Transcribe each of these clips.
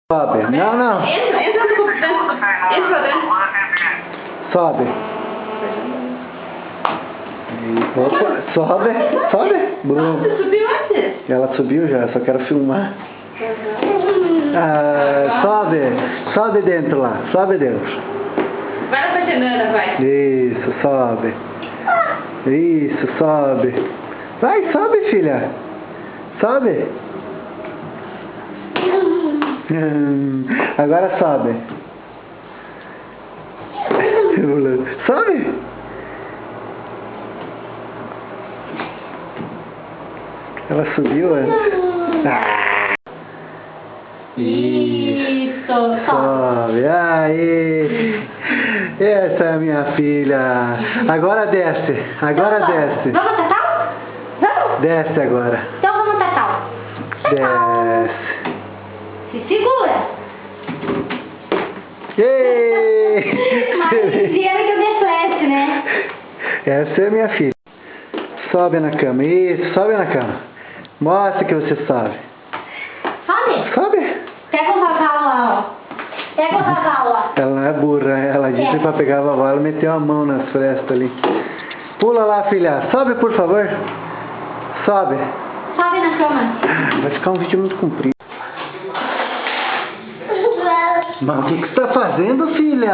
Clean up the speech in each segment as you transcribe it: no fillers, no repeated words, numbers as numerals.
Sobe. Não, não. Entra no computador. Entra dentro. Sobe. Opa, sobe. Sobe. Você subiu antes? Ela subiu já, só quero filmar. Ah, sobe. Sobe dentro lá. Sobe dentro. Vai na janela, vai. Isso, sobe. Isso, sobe. Vai, sobe, filha. Sobe. Agora sobe. Sobe. Ela subiu antes. Ah. Isso, Sobe. Aí. Essa é a minha filha. Agora desce. Agora desce. Vamos, Tatá? Vamos? Desce agora. Então vamos, Tatá. Desce. Se segura. Mas dinheiro que eu deflete, né? Essa é a minha filha. Sobe na cama. Isso, sobe na cama. Mostra que você sobe. Sobe. Sobe. Pega o vagal lá, ó. Pega o vagal lá. Ela não é burra. Ela disse pra pegar a vovó. Ela meteu a mão nas frestas ali. Pula lá, filha. Sobe, por favor. Sobe. Sobe na cama. Vai ficar um vídeo muito comprido. Mas o que você tá fazendo, filha?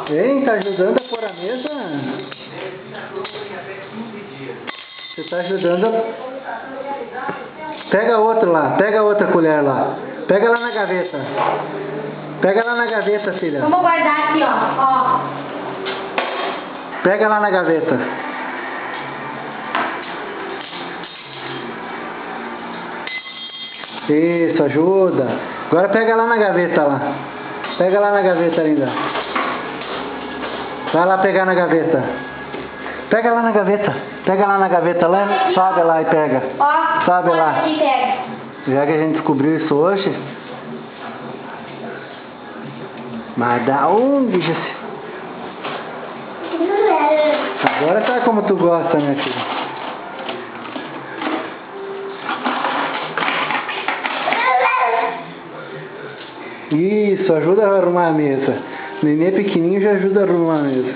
Hein? Tá ajudando a pôr a mesa? Você tá ajudando a... Pega outro lá. Pega outra colher lá. Pega lá na gaveta. Pega lá na gaveta, filha. Vamos guardar aqui, ó. Pega lá na gaveta. Isso, ajuda. Agora pega lá na gaveta lá. Pega lá na gaveta ainda. Vai lá pegar na gaveta. Pega lá na gaveta. Pega lá na gaveta lá. Sobe lá e pega. Ó. Sobe lá. Aqui, pega. Já que a gente descobriu isso hoje. Mas da onde, Jessi? Agora tá como tu gosta, minha filha. Isso, ajuda a arrumar a mesa. Nenê pequenininho já ajuda a arrumar a mesa.